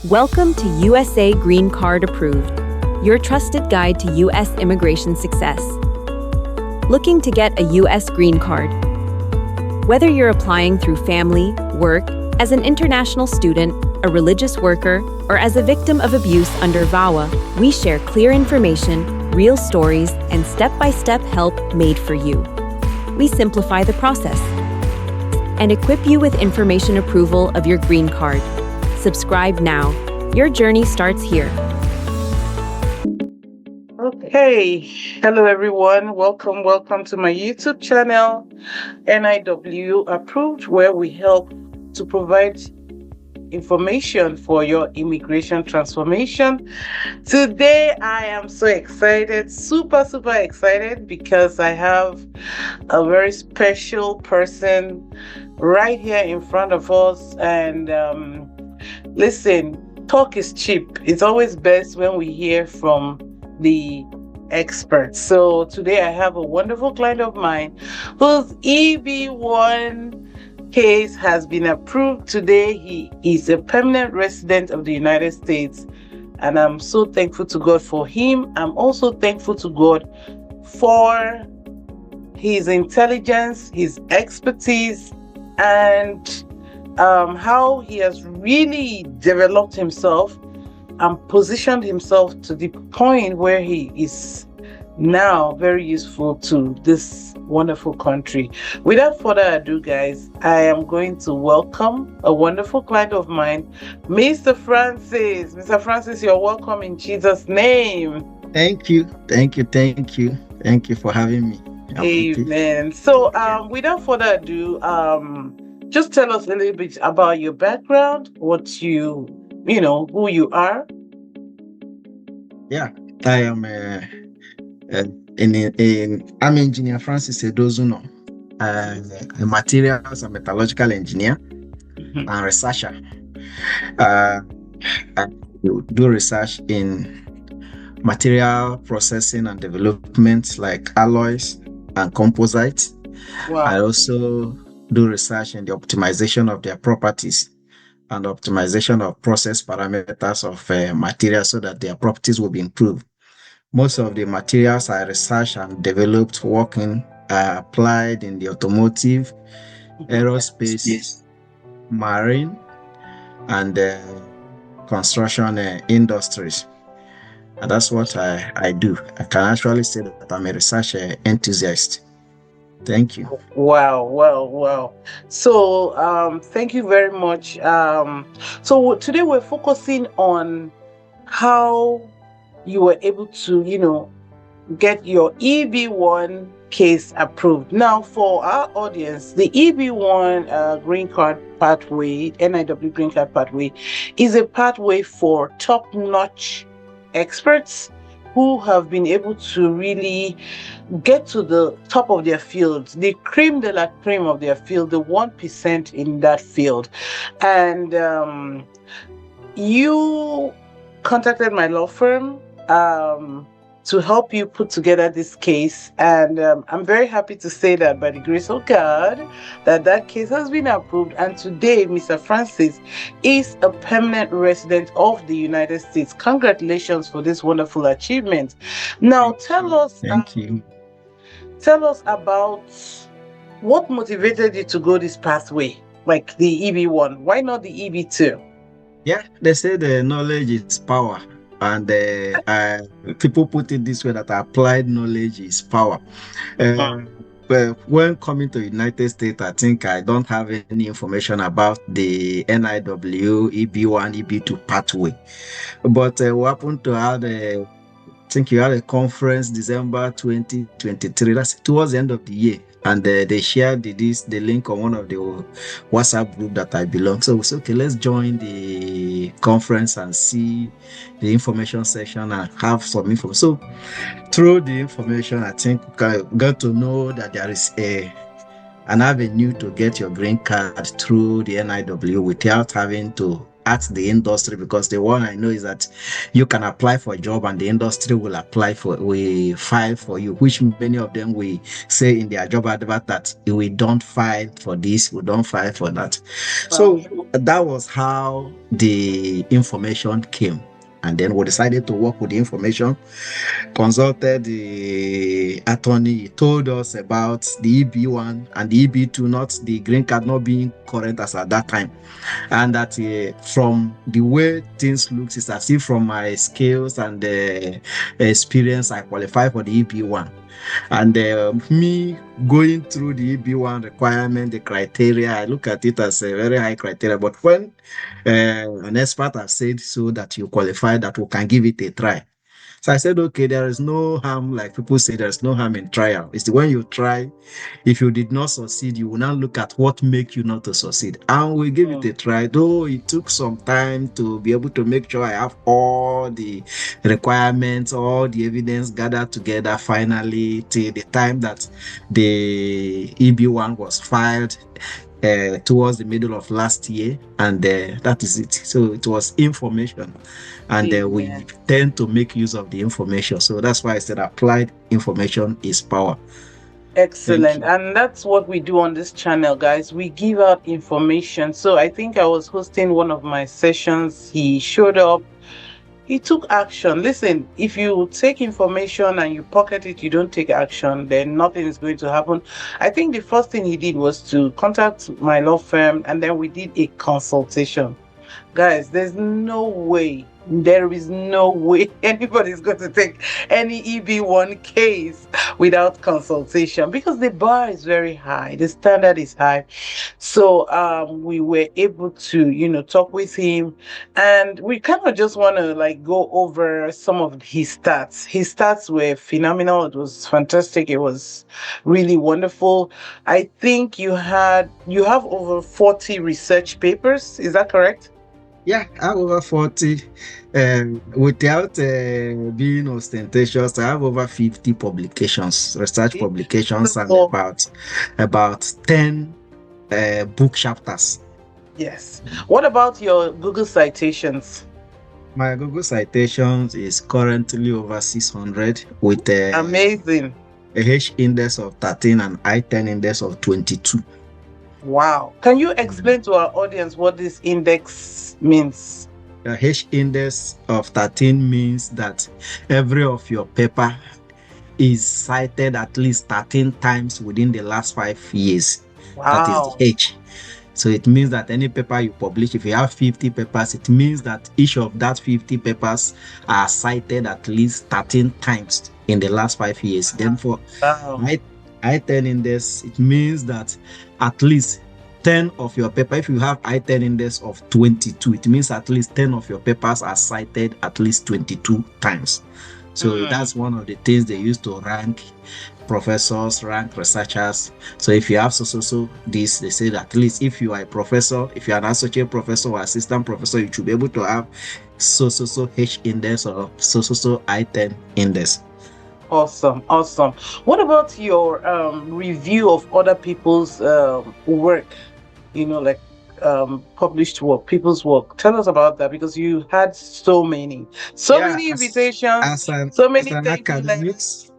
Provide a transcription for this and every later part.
Welcome to USA Green Card Approved, your trusted guide to U.S. immigration success. Looking to get a U.S. green card? Whether you're applying through family, work, as an international student, a religious worker, or as a victim of abuse under VAWA, we share clear information, real stories, and step-by-step help made for you. We simplify the process and equip you with information approval of your green card. Subscribe now. Your journey starts here. Okay, hello everyone. Welcome to my YouTube channel, NIW Approved, where we help to provide information for your immigration transformation. Today I am so excited, super excited, because I have a very special person right here in front of us. And listen, talk is cheap. It's always best when we hear from the experts. So today I have a wonderful client of mine whose EB-1 case has been approved. Today he is a permanent resident of the United States, and I'm so thankful to God for him. I'm also thankful to God for his intelligence, his expertise, and how he has really developed himself and positioned himself to the point where he is now very useful to this wonderful country. Without further ado, guys, I am going to welcome a wonderful client of mine, Mr. Francis. Mr. Francis, you're welcome in Jesus' name. Thank you for having me. Amen. So without further ado, just tell us a little bit about your background, what you know, who you are. Yeah, I am I'm engineer Francis Edozuno, a materials and metallurgical engineer and researcher. I do research in material processing and development like alloys and composites. Wow. I also do research in the optimization of their properties and optimization of process parameters of materials so that their properties will be improved. Most of the materials I researched and developed working are applied in the automotive, aerospace, marine, and construction industries. And that's what I do. I can actually say that I'm a research enthusiast. Thank you. Wow. So thank you very much. So today we're focusing on how you were able to, get your EB-1 case approved. Now, for our audience, the EB-1 green card pathway, NIW green card pathway, is a pathway for top-notch experts who have been able to really get to the top of their field, the creme de la creme of their field, the 1% in that field. And you contacted my law firm to help you put together this case, and I'm very happy to say that by the grace of God that case has been approved, and today Mr. Francis is a permanent resident of the United States. Congratulations for this wonderful achievement. Now tell us about what motivated you to go this pathway, like the EB-1. Why not the EB-2? Yeah, they say the knowledge is power. And people put it this way, that applied knowledge is power. But when coming to United States, I think I don't have any information about the NIW, EB-1, EB-2 pathway. But we happened to have I think you had a conference December 2023. That's towards the end of the year. And they shared the link on one of the WhatsApp group that I belong. So we said, okay, let's join the conference and see the information section and have some information. So through the information, I think we got to know that there is an avenue to get your green card through the NIW without having to ask the industry, because the one I know is that you can apply for a job and the industry will file for you, which many of them will say in their job advert that we don't file for this, we don't file for that. Wow. So that was how the information came. And then we decided to work with the information, consulted the attorney. He told us about the EB-1 and the EB-2, not the green card not being current as at that time. And that from the way things looks, it's as if from my skills and experience, I qualify for the EB-1. And me going through the EB-1 requirement, the criteria, I look at it as a very high criteria. But when an expert has said so that you qualify, that we can give it a try. So I said, okay, there is no harm, like people say, there's no harm in trial. It's the when you try, if you did not succeed, you will now look at what makes you not to succeed. And we gave it a try, though it took some time to be able to make sure I have all the requirements, all the evidence gathered together finally till the time that the EB-1 was filed towards the middle of last year, and that is it. So it was information, and we tend to make use of the information. So that's why I said applied information is power. Excellent. And that's what we do on this channel, guys. We give out information. So I think I was hosting one of my sessions. He showed up. He took action. Listen, if you take information and you pocket it, you don't take action, then nothing is going to happen. I think the first thing he did was to contact my law firm, and then we did a consultation. Guys, there is no way anybody's going to take any EB-1 case without consultation, because the bar is very high, the standard is high. So we were able to talk with him, and we kind of just want to like go over some of his stats. His stats were phenomenal. It was fantastic. It was really wonderful. I think you have over 40 research papers, is that correct? Yeah, I have over 40. Without being ostentatious, I have over 50 publications, research publications, and about 10 book chapters. Yes. What about your Google citations? My Google citations is currently over 600 with amazing. A H index of 13 and I-10 index of 22. Wow. Can you explain to our audience what this index means? The H index of 13 means that every of your paper is cited at least 13 times within the last 5 years. Wow. That is the H. So it means that any paper you publish, if you have 50 papers, it means that each of that 50 papers are cited at least 13 times in the last 5 years. Then for I-10 index, it means that at least 10 of your paper, if you have I-10 index of 22, it means at least 10 of your papers are cited at least 22 times. So that's one of the things they use to rank professors, rank researchers. So if you have this, they say that at least if you are a professor, if you are an associate professor or assistant professor, you should be able to have H index or I-10 index. Awesome. What about your review of other people's work? Like published work, people's work. Tell us about that, because you had so many invitations, so many academics.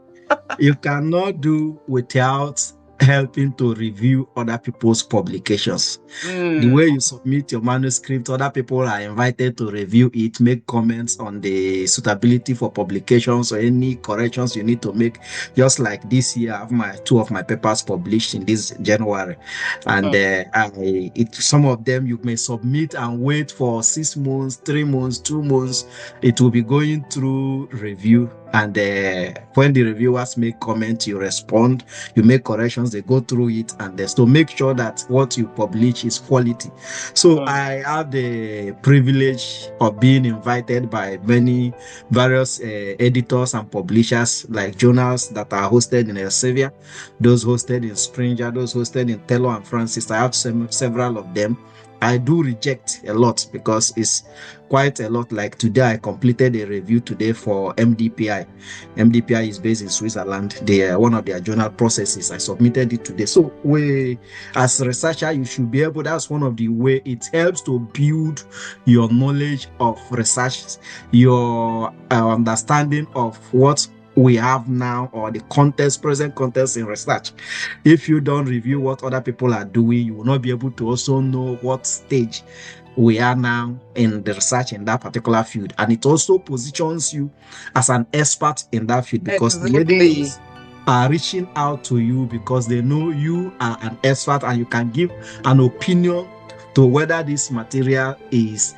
You cannot do without helping to review other people's publications. The way you submit your manuscript, other people are invited to review it, make comments on the suitability for publications or any corrections you need to make. Just like this year, I have two of my papers published in this January, and some of them you may submit and wait for 6 months, 3 months, 2 months. It will be going through review. And when the reviewers make comments, you respond, you make corrections, they go through it, and to make sure that what you publish is quality. So I have the privilege of being invited by various editors and publishers, like journals that are hosted in Elsevier, those hosted in Springer, those hosted in Taylor and Francis. I have several of them. I do reject a lot because it's quite a lot. Like today, I completed a review today for MDPI. MDPI is based in Switzerland. They are one of their journal processes. I submitted it today. So as a researcher, you should be able, that's one of the way it helps to build your knowledge of research, your understanding of what we have now, or the present context in research. If you don't review what other people are doing, you will not be able to also know what stage we are now in the research in that particular field. And it also positions you as an expert in that field, because the editors are reaching out to you because they know you are an expert and you can give an opinion to whether this material is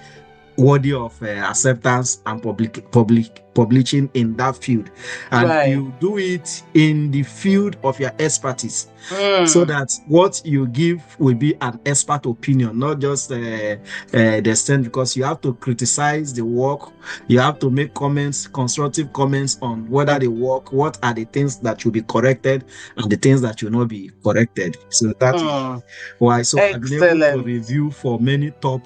worthy of acceptance and publishing in that field. And you do it in the field of your expertise, so that what you give will be an expert opinion, not just the extent, because you have to criticize the work, you have to make comments, constructive comments on whether the work, what are the things that should be corrected and the things that should not be corrected. So that is why. So I've been able to review for many top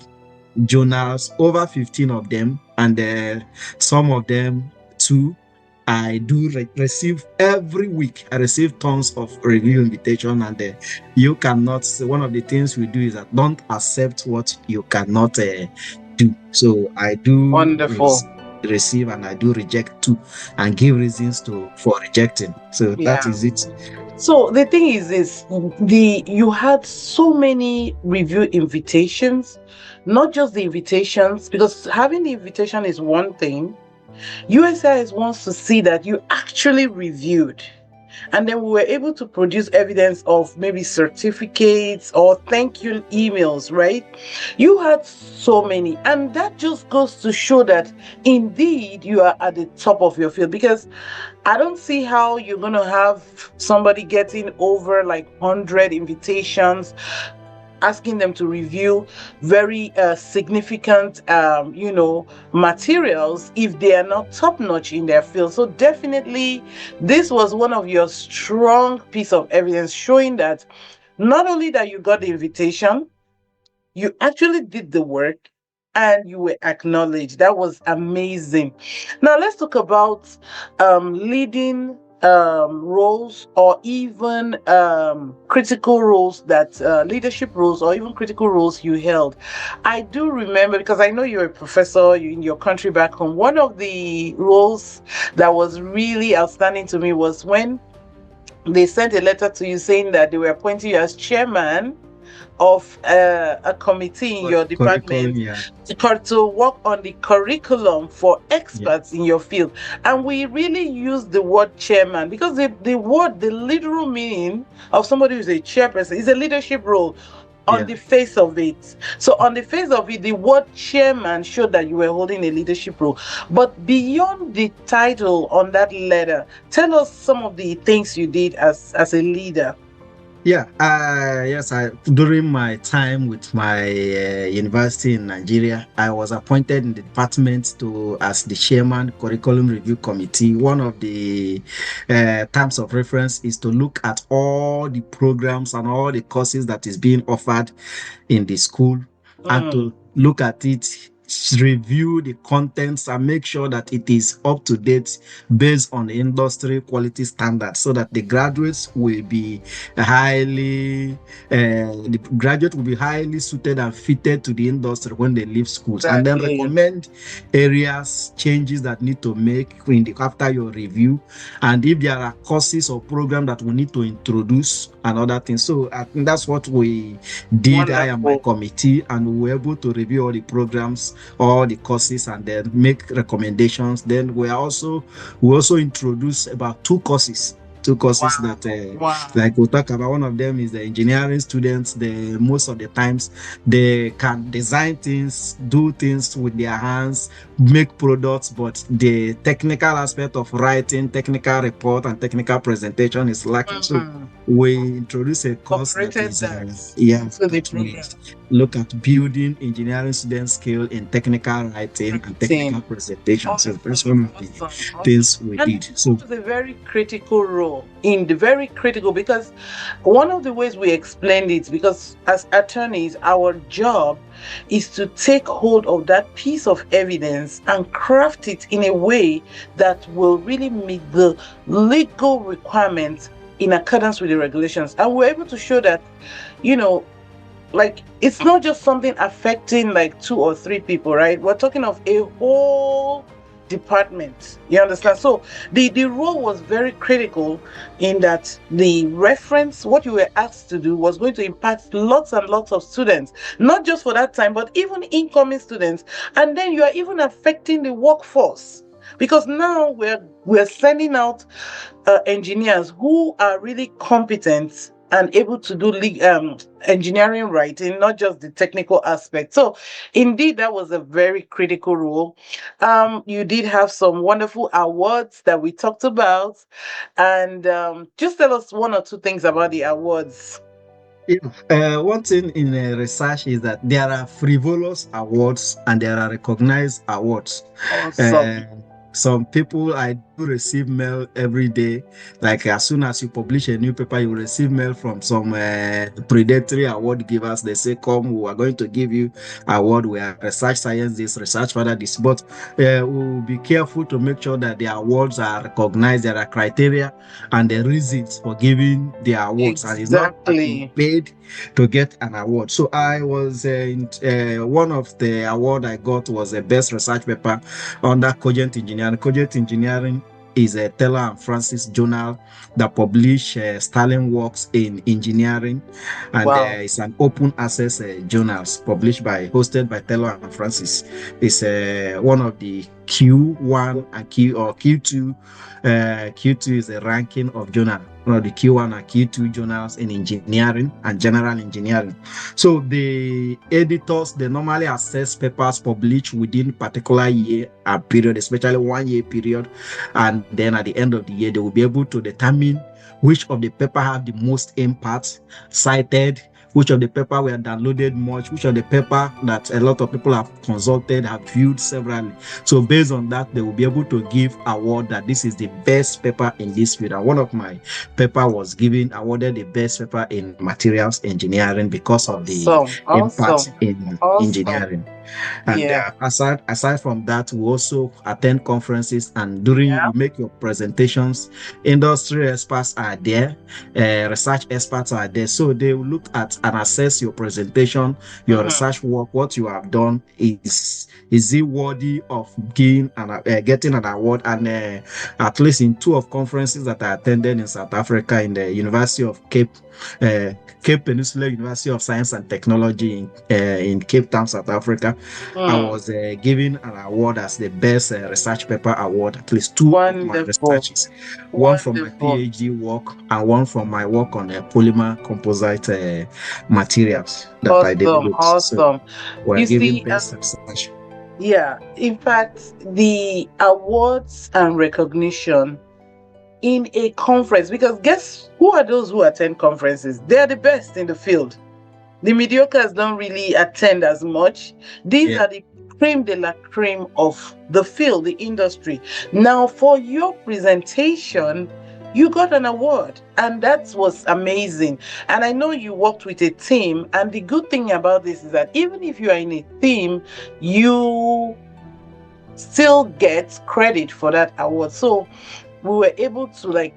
journals, over 15 of them, and some of them too I do receive every week. I receive tons of review invitation, and you cannot. One of the things we do is that don't accept what you cannot do. So I do receive and I do reject too, and give reasons for rejecting. So that is it. So the thing is this, you had so many review invitations, not just the invitations, because having the invitation is one thing. USCIS wants to see that you actually reviewed. And then we were able to produce evidence of maybe certificates or thank you emails, right? You had so many. And that just goes to show that indeed you are at the top of your field, because I don't see how you're going to have somebody getting over like 100 invitations, asking them to review very significant, materials if they are not top-notch in their field. So definitely, this was one of your strong piece of evidence showing that not only that you got the invitation, you actually did the work and you were acknowledged. That was amazing. Now let's talk about leading roles, or even critical roles, that leadership roles or even critical roles you held. I do remember, because I know you're a professor in your country back home, one of the roles that was really outstanding to me was when they sent a letter to you saying that they were appointing you as chairman of a committee in your department to work on the curriculum for experts in your field. And we really use the word chairman because the literal meaning of somebody who's a chairperson is a leadership role on the face of it. So on the face of it, the word chairman showed that you were holding a leadership role. But beyond the title on that letter, tell us some of the things you did as a leader. Yes, during my time with my university in Nigeria, I was appointed in the department as the chairman curriculum review committee. One of the terms of reference is to look at all the programs and all the courses that is being offered in the school, and to look at it, review the contents and make sure that it is up to date based on the industry quality standards, so that the graduates will be highly suited and fitted to the industry when they leave schools. And then recommend areas, changes that need to make after your review, and if there are courses or programs that we need to introduce and other things. So I think that's what we did. Wonderful. I am my committee, and we were able to review all the programs, all the courses, and then make recommendations. Then we also introduced about two courses that like we'll talk about. One of them is the engineering students. Most of the times they can design things, do things with their hands, make products, but the technical aspect of writing, technical report and technical presentation is lacking. So we introduce a course that is look at building engineering student skill in technical writing and technical presentation. So that's one of the things we did. So it was a very critical role. in the very critical, because one of the ways we explained it, because as attorneys, our job is to take hold of that piece of evidence and craft it in a way that will really meet the legal requirements in accordance with the regulations. And we're able to show that, like, it's not just something affecting like 2 or 3 people, right? We're talking of a whole department. You understand? So the role was very critical in that the reference, what you were asked to do, was going to impact lots and lots of students, not just for that time, but even incoming students. And then you are even affecting the workforce, because now we're sending out engineers who are really competent and able to do engineering writing, not just the technical aspect. So indeed, that was a very critical role. You did have some wonderful awards that we talked about, and just tell us 1 or 2 things about the awards. Yeah. One thing in research is that there are frivolous awards and there are recognized awards. Awesome. Some people, I do receive mail every day. Like as soon as you publish a new paper, you will receive mail from some predatory award givers. They say, "Come, we are going to give you award. We are research science this, research further this." But we will be careful to make sure that the awards are recognized. There are criteria and the reasons for giving the awards, and it's not Exactly. paid to get an award. So I was one of the award I got was a best research paper under Cogent Engineering. Cogent Engineering is a Taylor and Francis journal that publish sterling works in engineering, and Wow. it's an open access journals hosted by Taylor and Francis. It's one of the Q1 and Q2. Q2 is a ranking of journal, one of the Q1 and Q2 journals in engineering and general engineering. So the editors, they normally assess papers published within particular year and period, especially 1 year period, and then at the end of the year they will be able to determine which of the paper have the most impact cited, which of the paper were downloaded much, which of the paper that a lot of people have consulted, have viewed severally. So based on that, they will be able to give award that this is the best paper in this field. And one of my paper was awarded the best paper in materials engineering because of the impact in engineering. And aside from that, we also attend conferences, and during you make your presentations, industry experts are there, research experts are there. So they will look at and assess your presentation, your research work, what you have done. Is it worthy of getting an award? And at least in 2 of conferences that I attended in South Africa, in the University of Cape Peninsula University of Science and Technology in Cape Town, South Africa, I was given an award as the best research paper award. At least 2 of my researches, one from my PhD work and one from my work on polymer composite materials that I did. Awesome. So we're given best research. Yeah, in fact, the awards and recognition in a conference, because guess who are those who attend conferences? They're the best in the field. The mediocres don't really attend as much. These are the creme de la creme of the field, the industry. Now, for your presentation, you got an award, and that was amazing. And I know you worked with a team, and the good thing about this is that even if you are in a team, you still get credit for that award. So we were able to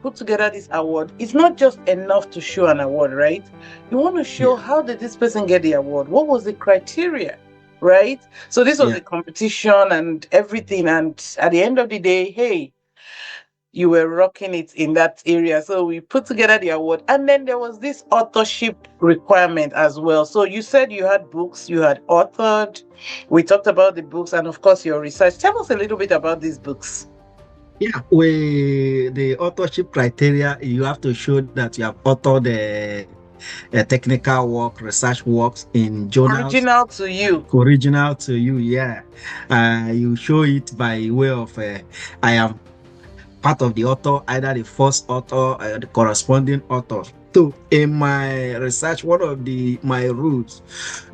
put together this award. It's not just enough to show an award, right? You want to show how did this person get the award? What was the criteria, right? So this was a competition and everything. And at the end of the day, hey, you were rocking it in that area. So we put together the award. And then there was this authorship requirement as well. So you said you had books, you had authored. We talked about the books and of course your research. Tell us a little bit about these books. Yeah, the authorship criteria, you have to show that you have authored technical work, research works in journals. Original to you. Original to you, yeah. You show it by way of, I am part of the author, either the first author or the corresponding author. So in my research, one of my rules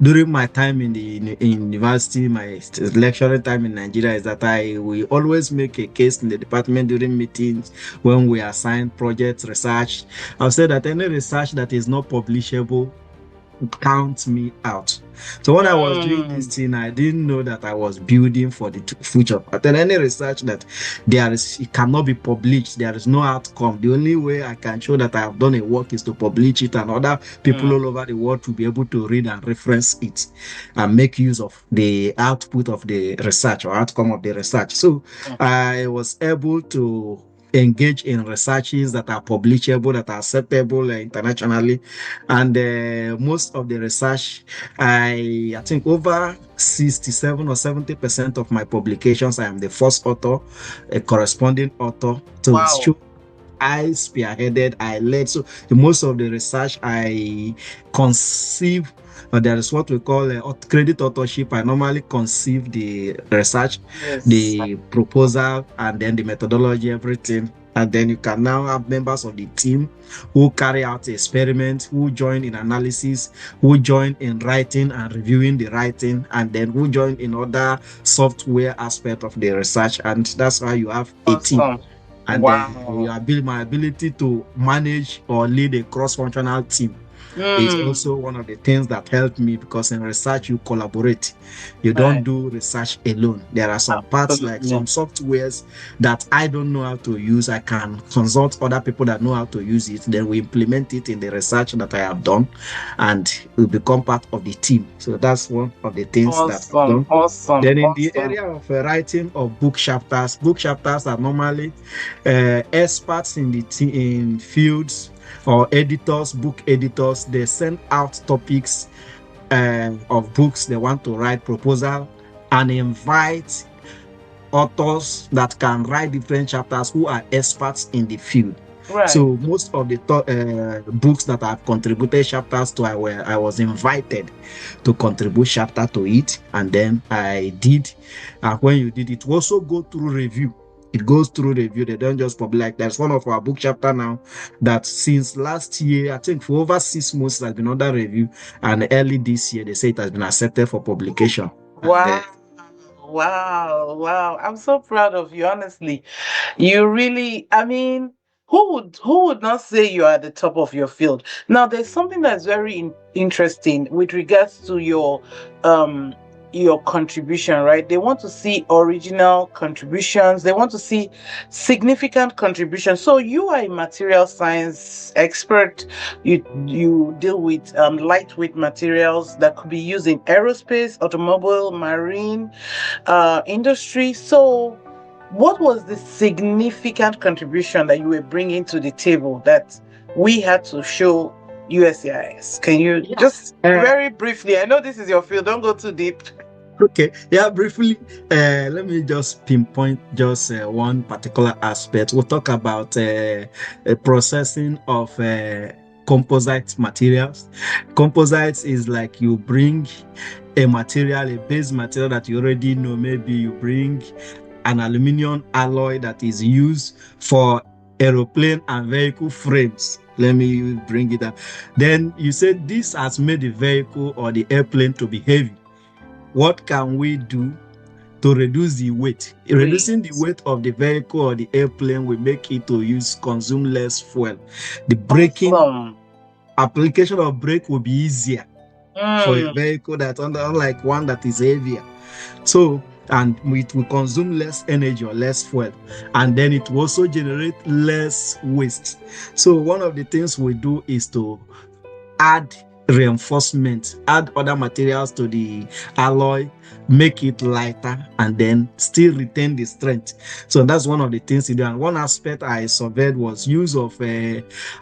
during my time in university, my lecturing time in Nigeria, is that I will always make a case in the department during meetings when we assign projects, research. I'll say that any research that is not publishable count me out. So when I was doing this thing, I didn't know that I was building for the future. But then any research that it cannot be published, there is no outcome. The only way I can show that I have done a work is to publish it, and other people all over the world to be able to read and reference it and make use of the output of the research or outcome of the research. So I was able to engage in researches that are publishable, that are acceptable internationally, and most of the research, I think over 67 or 70% of my publications, I am the first author, a corresponding author. So it's true. I spearheaded, I led. So most of the research I conceive, there is what we call credit authorship. I normally conceive the research, the proposal, and then the methodology, everything. And then you can now have members of the team who carry out experiments, who join in analysis, who join in writing and reviewing the writing, and then who join in other software aspect of the research. And that's why you have a team. And then my ability to manage or lead a cross-functional team is also one of the things that helped me, because in research you collaborate. You don't do research alone. There are some parts, like some softwares that I don't know how to use. I can consult other people that know how to use it. Then we implement it in the research that I have done, and we become part of the team. So that's one of the things that I've done. Then in the area of writing of book chapters are normally experts in fields, or editors, book editors. They send out topics of books they want to write, proposal, and invite authors that can write different chapters who are experts in the field. So most of the books that I've contributed chapters to, I was invited to contribute chapter to it, and then I did. And when you did, it also go through review. It goes through review. They don't just publish. Like, there's one of our book chapter now that since last year, I think for over 6 months, has been under review, and early this year they say it has been accepted for publication. Wow. I'm so proud of you, honestly. You really, I mean, who would not say you are at the top of your field? Now, there's something that's very interesting with regards to your contribution, right? They want to see original contributions. They want to see significant contributions. So you are a material science expert. You deal with lightweight materials that could be used in aerospace, automobile, marine industry. So what was the significant contribution that you were bringing to the table that we had to show USCIS? Can you just very briefly, I know this is your field, don't go too deep. Okay, briefly, let me just pinpoint just one particular aspect. We'll talk about processing of composite materials. Composites is like you bring a base material that you already know. Maybe you bring an aluminum alloy that is used for aeroplane and vehicle frames. Let me bring it up. Then you said this has made the vehicle or the airplane to be heavy. What can we do to reduce the weight? Reducing the weight of the vehicle or the airplane will make it to consume less fuel. The braking application of brake will be easier for a vehicle that unlike one that is heavier. So, and it will consume less energy or less fuel, and then it will also generate less waste. So one of the things we do is to add reinforcement, add other materials to the alloy, make it lighter, and then still retain the strength. So that's one of the things you do. And one aspect I surveyed was use of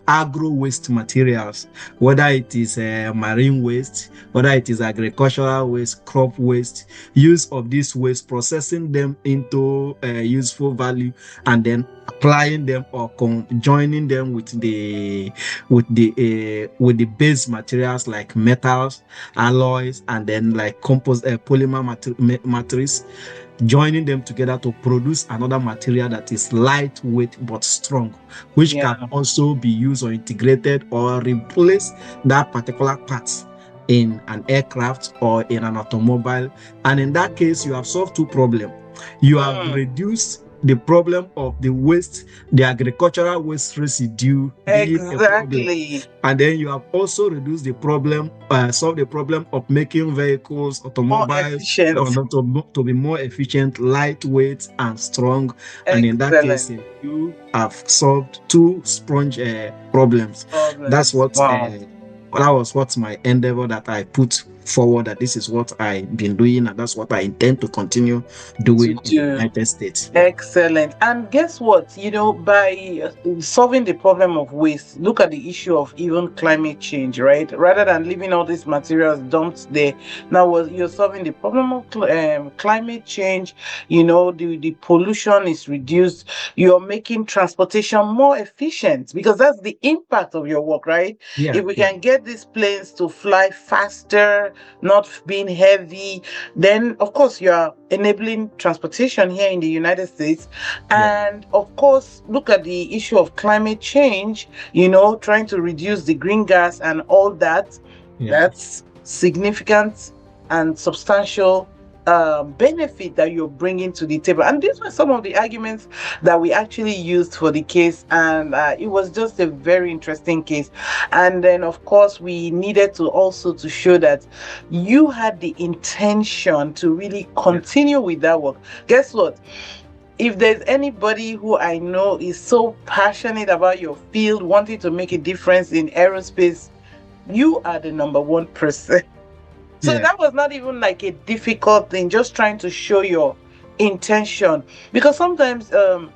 agro waste materials, whether it is marine waste, whether it is agricultural waste, crop waste, use of this waste, processing them into useful value, and then applying them or joining them with the base materials like metals, alloys, and then like polymer matrix. joining them together to produce another material that is lightweight but strong, which Yeah. can also be used or integrated or replace that particular part in an aircraft or in an automobile. And in that case, you have solved two problems. You have reduced the problem of the waste, the agricultural waste residue being a problem. Exactly. And then you have also reduced the problem, solved the problem of making vehicles, More automobiles, efficient. to be more efficient, lightweight, and strong. And in that case, Excellent. you have solved two sponge problems. That's what Wow. that was what my endeavor that I put forward, that this is what I've been doing and that's what I intend to continue doing in the United States. Excellent. And guess what? By solving the problem of waste, look at the issue of even climate change, right? Rather than leaving all these materials dumped there, now you're solving the problem of climate change. The pollution is reduced. You're making transportation more efficient, because that's the impact of your work, right? Yeah, if we can get these planes to fly faster, not being heavy, then of course you are enabling transportation here in the United States. And of course, look at the issue of climate change, trying to reduce the green gas and all that. That's significant and substantial benefit that you're bringing to the table. And these were some of the arguments that we actually used for the case, and it was just a very interesting case. And then of course we needed to also to show that you had the intention to really continue with that work. Guess what? If there's anybody who I know is so passionate about your field, wanting to make a difference in aerospace, you are the number one person. So that was not even like a difficult thing, just trying to show your intention. Because sometimes the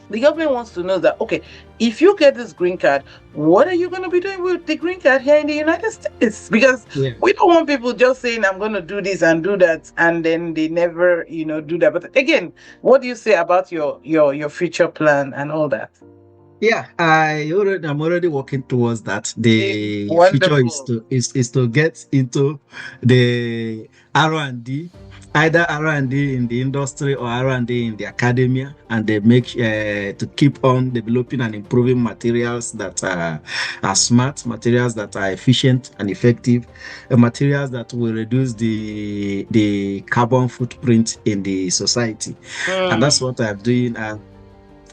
government wants to know that, okay, if you get this green card, what are you going to be doing with the green card here in the United States? Because we don't want people just saying, I'm going to do this and do that, and then they never, do that. But again, what do you say about your future plan and all that? Yeah, I'm already working towards that. The future is to get into the R&D, either R&D in the industry or R&D in the academia, and they make to keep on developing and improving materials that are smart, materials that are efficient and effective, materials that will reduce the carbon footprint in the society. And that's what I'm doing.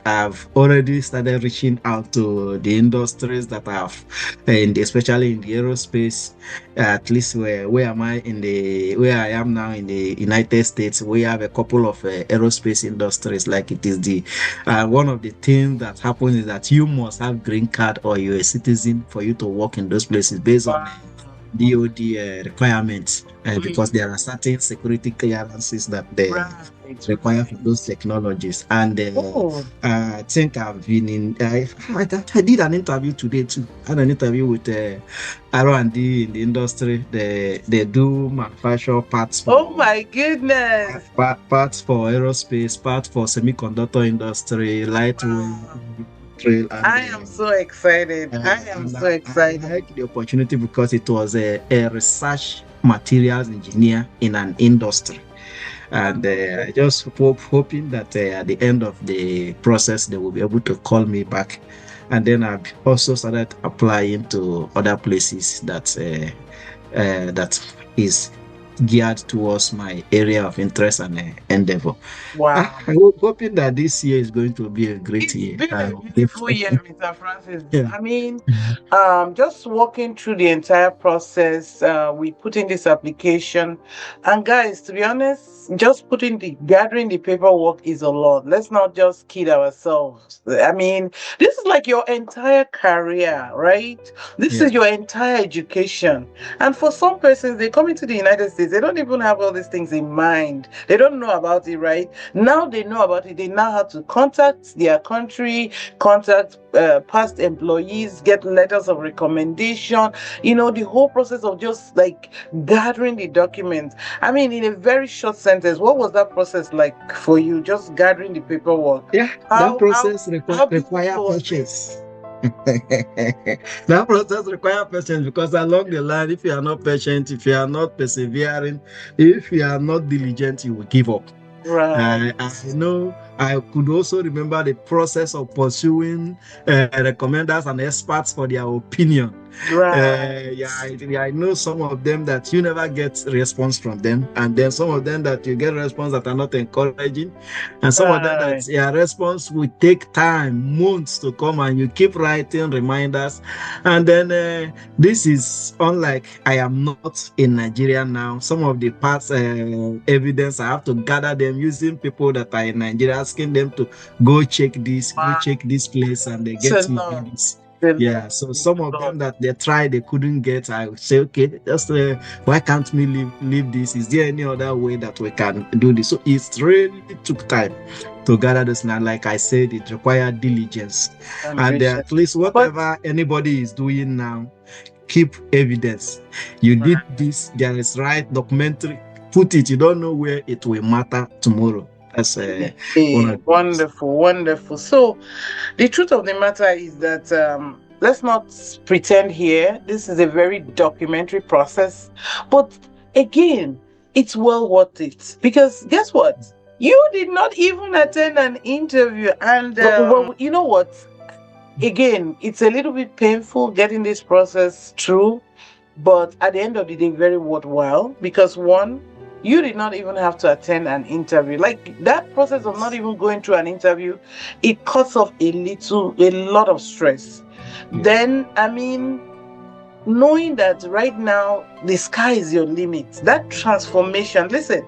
I've already started reaching out to the industries that have, especially in the aerospace, at least where I am now in the United States. We have a couple of aerospace industries. Like it is the one of the things that happens is that you must have green card or you're a citizen for you to work in those places based on DOD requirements, because there are certain security clearances that they require for those technologies. And I think I've been in. I did an interview today too. I had an interview with R&D in the industry. They do manufacture parts. Oh my goodness! Parts for aerospace, parts for semiconductor industry, lightweight. I am so excited. I like the opportunity because it was a research materials engineer in an industry. And I just hoping that at the end of the process, they will be able to call me back. And then I've also started applying to other places that is geared towards my area of interest and endeavor. Wow. I'm hoping that this year is going to be a great year. It's been a beautiful year, Mr. Francis. Yeah. I mean, just walking through the entire process, we put in this application. And guys, to be honest, just gathering the paperwork is a lot. Let's not just kid ourselves. I mean, this is like your entire career, right? This is your entire education. And for some persons, they come into the United States, they don't even have all these things in mind. They don't know about it, right? Now they know about it. They know how to contact their country, contact past employees, get letters of recommendation, the whole process of just like gathering the documents. I mean, in a very short sentence, what was that process like for you, just gathering the paperwork? Yeah, that process requires patience. That process requires patience, because along the line, if you are not patient, if you are not persevering, if you are not diligent, you will give up. Right. I know I could also remember the process of pursuing recommenders and experts for their opinion. Right. I know some of them that you never get response from them, and then some of them that you get response that are not encouraging, and some of them that Right. your response will take time, months to come, and you keep writing reminders. And then this is unlike I am not in Nigeria now. Some of the past evidence I have to gather them using people that are in Nigeria, asking them to go Wow. check this place, and they It's get a me lot. this. It's Yeah, so some a of lot. them that they tried, they couldn't get. I would say, okay, just why can't we leave this? Is there any other way that we can do this? So it really took time to gather this. Now, like I said, it required diligence, And and patience. at least But whatever anybody is doing now, keep evidence. You did right. this. There is right documentary. Put it. You don't know where it will matter tomorrow. That's one of the things. Wonderful, wonderful. So the truth of the matter is that let's not pretend here. This is a very documentary process, but again, it's well worth it because guess what? You did not even attend an interview, and well, you know what? Again, it's a little bit painful getting this process through, but at the end of the day, very worthwhile because one, you did not even have to attend an interview. Like that process of not even going through an interview, it cuts off a lot of stress. Yeah. Then, I mean, knowing that right now the sky is your limit, that transformation, listen,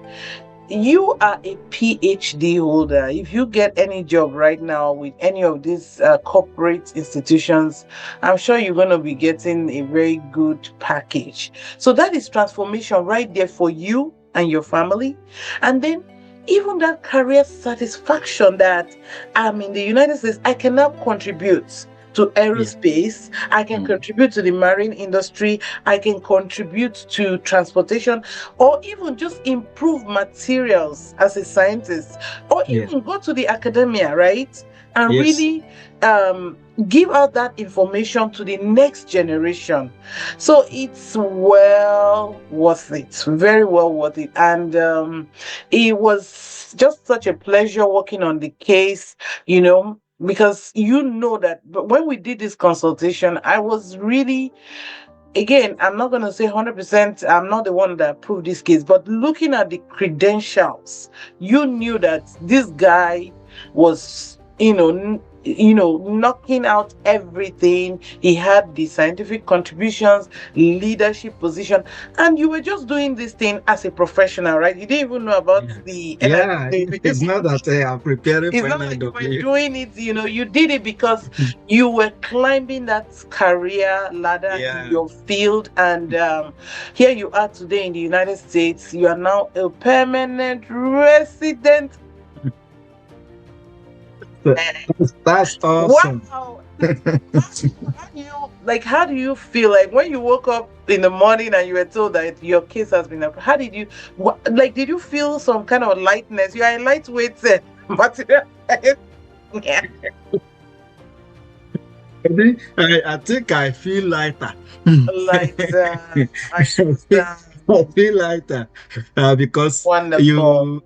you are a PhD holder. If you get any job right now with any of these corporate institutions, I'm sure you're going to be getting a very good package. So that is transformation right there for you and your family. And then even that career satisfaction that I'm in the United States, I can now contribute to aerospace, I can contribute to the marine industry, I can contribute to transportation, or even just improve materials as a scientist, or even go to the academia, right? And really give out that information to the next generation. So it's well worth it, very well worth it. And it was just such a pleasure working on the case, because you know that when we did this consultation, I was really, again, I'm not going to say 100%, I'm not the one that approved this case, but looking at the credentials, you knew that this guy was, knocking out everything. He had the scientific contributions, leadership position, and you were just doing this thing as a professional, right? You didn't even know about the It's not that I'm preparing it's for not like you were NIW. doing it, you did it because you were climbing that career ladder in your field. And here you are today in the United States. You are now a permanent resident. That's awesome. Wow. How do you feel like when you woke up in the morning and you were told that your case has been approved? How did you did you feel some kind of lightness? You are a lightweight material. I think I feel lighter. Lighter. I feel lighter because wonderful.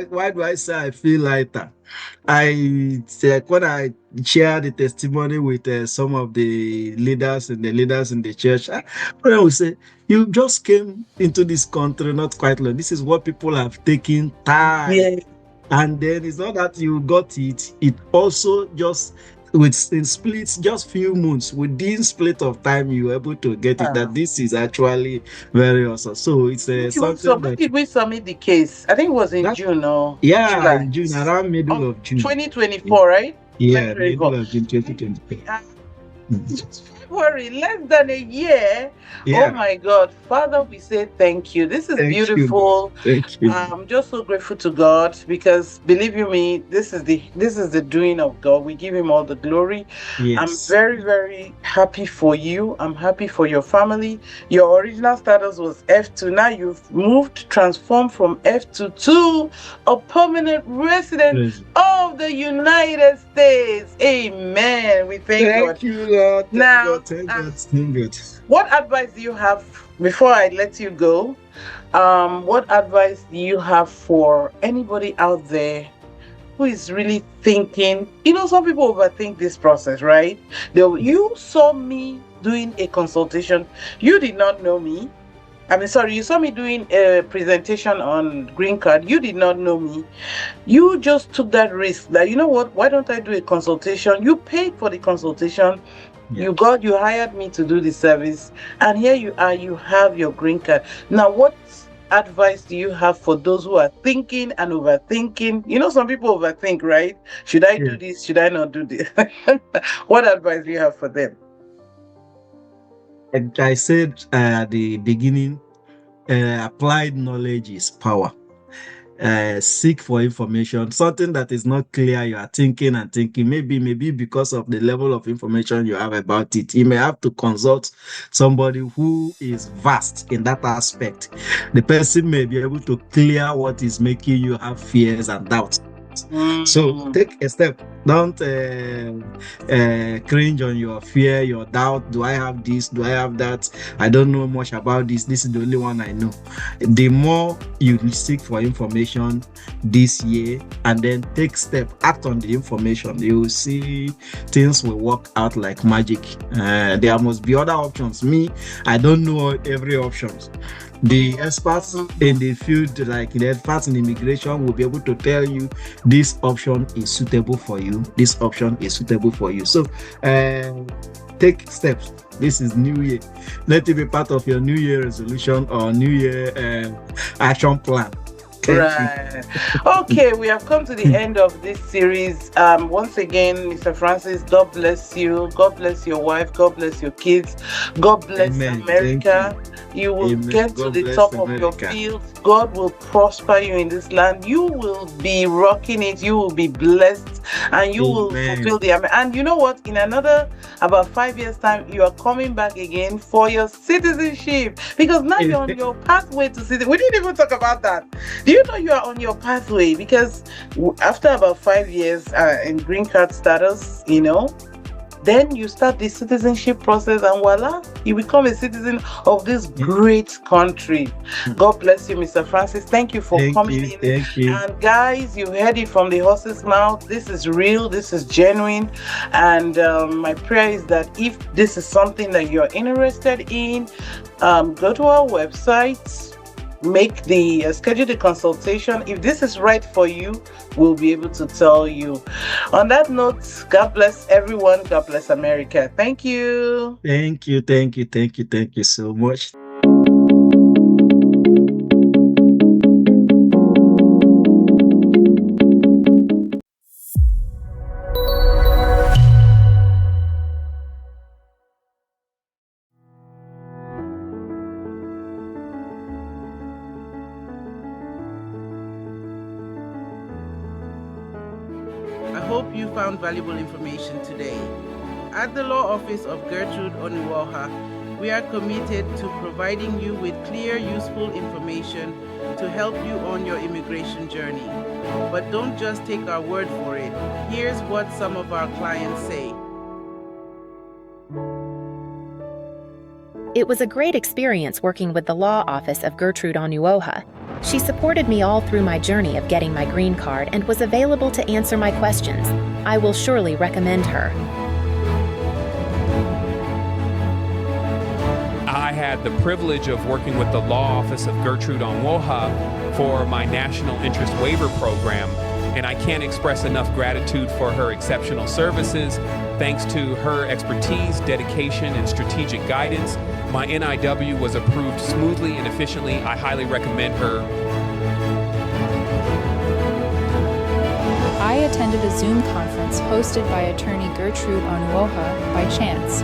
Why do I say I feel lighter? When I share the testimony with some of the leaders and the church, I will say, you just came into this country not quite long. This is what people have taken time. Yeah. And then it's not that you got it, it also just in splits, just few months, within split of time, you were able to get it. That this is actually very awesome. So it's something when did we submit the case? I think it was in June or July. In June, around middle of June. 2024, right? Yeah, middle of June 2024. Just February, less than a year. Yeah. Oh my God, Father, we say thank you. This is beautiful. Thank you. I'm just so grateful to God because believe you me, this is the doing of God. We give Him all the glory. Yes. I'm very, very happy for you. I'm happy for your family. Your original status was F2. Now you've moved, transformed from F2 to a permanent resident of the United States. Amen. We thank God. Thank you, Lord. Now, thank God. What advice do you have before I let you go What advice do you have for anybody out there who is really thinking? Some people overthink this process, right? You saw me doing a consultation. You did not know me. I mean, sorry, you saw me doing a presentation on green card. You did not know me. You just took that risk that, you know what, why don't I do a consultation? You paid for the consultation. Yeah. You hired me to do the service. And here you are, you have your green card. Now, what advice do you have for those who are thinking and overthinking? Some people overthink, right? Should I do this? Should I not do this? What advice do you have for them? And I said at the beginning, applied knowledge is power. Seek for information, something that is not clear. You are thinking and thinking, maybe because of the level of information you have about it, you may have to consult somebody who is vast in that aspect. The person may be able to clear what is making you have fears and doubts. So take a step. Don't cringe on your fear, your doubt. Do I have this? Do I have that? I don't know much about this. This is the only one I know. The more you seek for information this year and then take step, act on the information, you will see things will work out like magic. There must be other options. I don't know every option. The experts in the field, like the experts in immigration, will be able to tell you this option is suitable for you. This option is suitable for you. So take steps. This is New Year. Let it be part of your New Year resolution or New Year action plan. Right. Okay, we have come to the end of this series. Once again, Mr. Francis, God bless you. God bless your wife. God bless your kids. God bless America. You will get to the top of your field. God will prosper you in this land. You will be rocking it. You will be blessed, and you will fulfill the. And you know what? In about 5 years' time, you are coming back again for your citizenship, because now you're on your pathway to citizenship. We didn't even talk about that. Do you know you are on your pathway? Because after about 5 years in green card status, then you start the citizenship process, and voila, you become a citizen of this great country. God bless you, Mr. Francis. Thank you for coming in. Thank you. And guys, you heard it from the horse's mouth. This is real. This is genuine. And my prayer is that if this is something that you're interested in, go to our website, schedule the consultation. If this is right for you, we'll be able to tell you. On that note, God bless everyone. God bless America. Thank you. Thank you so much. Hope you found valuable information today. At the Law Office of Gertrude Onuoha, we are committed to providing you with clear, useful information to help you on your immigration journey. But don't just take our word for it. Here's what some of our clients say. It was a great experience working with the Law Office of Gertrude Onuoha. She supported me all through my journey of getting my green card and was available to answer my questions. I will surely recommend her. I had the privilege of working with the Law Office of Gertrude Onuoha for my National Interest Waiver Program, and I can't express enough gratitude for her exceptional services. Thanks to her expertise, dedication, and strategic guidance, my NIW was approved smoothly and efficiently. I highly recommend her. I attended a Zoom conference hosted by attorney Gertrude Onuoha by chance.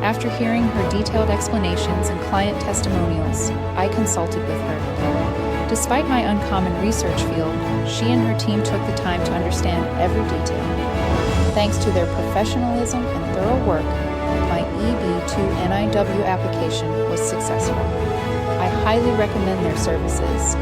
After hearing her detailed explanations and client testimonials, I consulted with her. Despite my uncommon research field, she and her team took the time to understand every detail. Thanks to their professionalism and thorough work, my EB-2 NIW application was successful. I highly recommend their services.